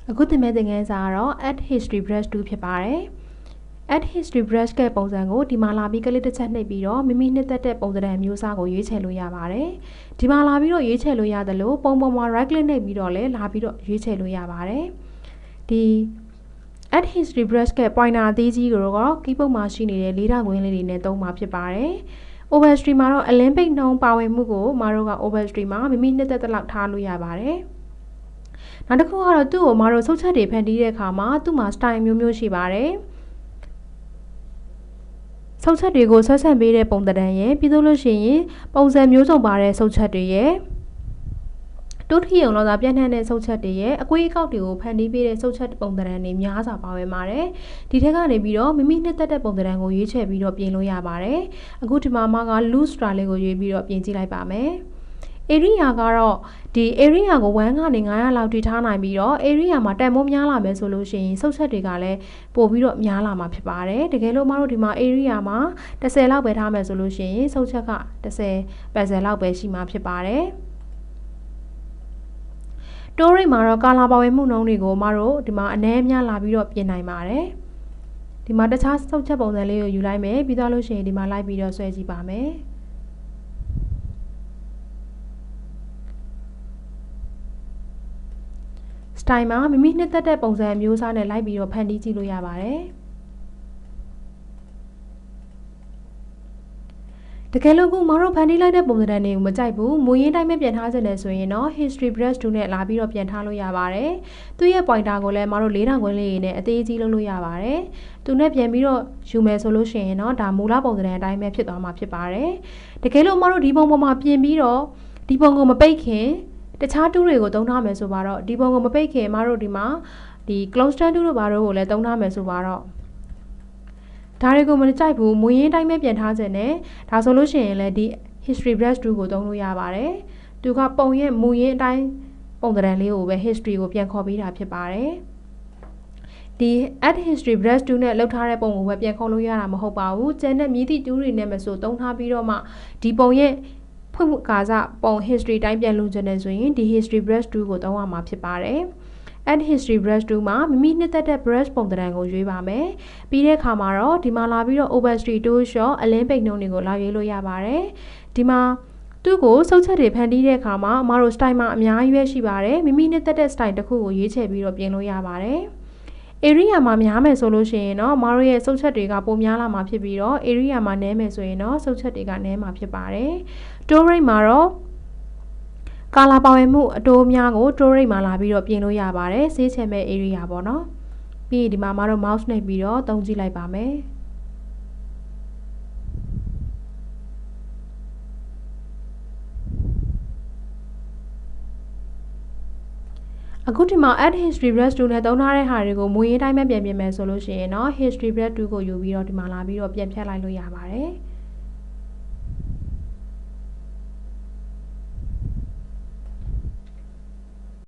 အခုသင်မဲ့သင်ခန်းစာကတော့ add history brush 2ဖြစ်ပါတယ် add history brush ကပုံစံကိုဒီမှာလာပြီးကလစ်တစ်ချက်နှိပ်ပြီးတော့မိမိနှစ်သက်တဲ့ပုံစံမျိုးစားကိုရွေးချယ်လို့ရပါတယ်ဒီမှာလာပြီးတော့ရွေးချယ်လို့ရတယ်လို့ပုံပေါ်မှာ right click နှိပ်ပြီးတော့လည်းလာပြီးတော့ရွေးချယ်လို့ရပါတယ်ဒီ add history brush က pointer အသေးကြီးကိုတော့ keyboard မှာရှိနေတဲ့လေးထောက်ကွင်းလေးတွေနဲ့သုံးမှာဖြစ်ပါတယ် overstry မှာတော့ Olympic နှုန်းပါဝင်မှုကိုမတို့က overstry မှာမိမိနှစ်သက်တဲ့လောက်ထားလို့ရပါတယ်နောက်တစ်ခုကတော့သူ့ကိုမတို့ဆုတ်ချက်တွေဖန်တီးတဲ့အခါမှာသူ့မှာ style မျိုးမျိုးရှိပါတယ်ဆုတ်ချက်တွေကိုဆွဲဆန့်ပေးတဲ့ပုံသဏ္ဍာန်ရဲ့ပြီးလို့ရှိရင်ပုံစံမျိုးစုံပါတဲ့ဆုတ်ချက်တွေရဲ့တိုးထီအောင်လောက်သာပြန့်နှံ့တဲ့ဆုတ်ချက်တွေရဲ့အကွေးအကောက်တွေကိုဖန်တီးပေးတဲ့ဆုတ်ချက်ပုံသဏ္ဍာန်တွေများစွာပါဝင်ပါတယ်ဒီထက်ကနေပြီးတော့မိမိနှစ်သက်တဲ့ပုံသဏ္ဍာန်ကိုရွေးချယ်ပြီးတော့ပြင်လို့ရပါတယ်အခုဒီမှာက loose style လေးကိုရွေးပြီးတော့ပြင်ကြည့်လိုက်ပါမယ် area ကတော့ဒီ area ကို1ကနေ900လောက်ထိထားနိုင်ပြီးတော့ area မှာတန်ဖိုးများလာမယ်ဆိုလို့ရှိရင်ဆုတ်ချက်တွေကလည်းပို့ပြီးတော့များလာမှာဖြစ်ပါတယ်တကယ်လို့မတို့ဒီမှာ area မှာ10လောက်ပဲထားမယ်ဆိုလို့ရှိရင်ဆုတ်ချက်က10 pixel လောက်ပဲရှိမှာဖြစ်ပါတယ်တိုးရိတ်မှာတော့ကာလာပါဝင်မှုနှုန်းတွေကိုမတို့ဒီမှာအနည်းအများလာပြီးတော့ပြင်နိုင်ပါတယ်ဒီမှာတခြားဆုတ်ချက်ပုံစံလေးကိုယူလိုက်မယ်ပြီးတော့လို့ရှိရင်ဒီမှာလိုက်ပြီးတော့ဆွဲကြည့်ပါမယ်စတိုင်မှာမိမိနှစ်သက်တဲ့ပုံစံမျိုးစားနဲ့လိုက်ပြီးတော့ဖန်တီးကြည့်လို့ရပါတယ်တကယ်လို့ခုမတို့ဖန်တီးလိုက်တဲ့ပုံစံတွေကိုမကြိုက်ဘူးမူရင်းတိုင်းပဲပြန်ထားစတယ်ဆိုရင်တော့ history brush 2နဲ့လာပြီးတော့ပြန်ထားလို့ရပါတယ်သူ့ရဲ့ pointer ကိုလည်းမတို့4000ခွင်းလေးနဲ့အသေးကြီးလုပ်လို့ရပါတယ်သူနဲ့ပြန်ပြီးတော့ယူမယ်ဆိုလို့ရှိရင်တော့ဒါမူလပုံစံအတိုင်းပဲဖြစ်သွားမှာဖြစ်ပါတယ်တကယ်လို့မတို့ဒီပုံပေါ်မှာပြင်ပြီးတော့ဒီပုံကိုမပိတ်ခင်တခြားတူးတွေကိုသုံးထားမယ်ဆိုပါတော့ဒီပုံကိုမပိတ်ခင်မတို့ဒီမှာဒီ close stand တူးတို့ဘာတို့ကိုလည်းသုံးထားမယ်ဆိုပါတော့ဒါတွေကိုမကြိုက်ဘူးမူရင်းတိုင်းပဲပြန်ထားခြင်းနဲ့ဒါဆိုလို့ရှိရင်လည်းဒီ history brush 2ကိုသုံးလို့ရပါတယ်သူကပုံရဲ့မူရင်းအတိုင်းပုံသဏ္ဍာန်လေးကိုပဲ history ကိုပြန်ခေါ်ပေးတာဖြစ်ပါတယ်ဒီ add history brush 2နဲ့လောက်ထားတဲ့ပုံကိုပဲပြန်ခေါ်လို့ရတာမဟုတ်ပါဘူးကျန်တဲ့မြည်သည့်တူးတွေနဲ့မဆိုသုံးထားပြီးတော့မှဒီပုံရဲ့ဖွင့်ကာစပုံ history တိုင်းပြန်လုပ်ခြင်းနဲ့ဆိုရင်ဒီ history brush 2ကိုသုံးရမှာဖြစ်ပါတယ်add history brush 2မှာမိမိနှစ်သက်တဲ့ brush ပုံသဏ္ဍာန်ကိုရွေးပါမယ်ပြီးတဲ့အခါမှာတော့ဒီမှာလာပြီးတော့ overstry tool shot Olympic နှုန်းတွေကိုလာရွေးလို့ရပါတယ်ဒီမှာသူ့ကိုဆုတ်ချက်တွေဖန်တီးတဲ့အခါမှာအမတို့ style မှာအများကြီးပဲရှိပါတယ်မိမိနှစ်သက်တဲ့ style တစ်ခုကိုရွေးချယ်ပြီးတော့ပြင်လို့ရပါတယ်area မှာများမယ်ဆိုလို့ရှိရင်တော့မတို့ရဲ့ဆုတ်ချက်တွေကပိုများလာမှာဖြစ်ပြီးတော့ area မှာနည်းမယ်ဆိုရင်တော့ဆုတ်ချက်တွေကနည်းမှာဖြစ်ပါတယ်တိုးရိတ်မှာတော့ကာလာပါဝင်မှုအတိုးများကိုတိုးရိတ်မှာလာပြီးတော့ပြင်လို့ရပါတယ်ဆေးချယ်မဲ့ area ပေါ့နော်ပြီးရင်ဒီမှာမတို့ mouse နှိပ်ပြီးတော့သုံးကြည့်လိုက်ပါမယ်အခုဒီမှာ add history brush 2နဲ့သုံးထားတဲ့ဟာတွေကိုမူရင်းတိုင်းပဲပြန်ပြင်မယ်ဆိုလို့ရှိရင်တော့ history brush 2ကိုယူပြီးတော့ဒီမှာလာပြီးတော့ပြန်ဖြတ်လိုက်လို့ရပါတယ်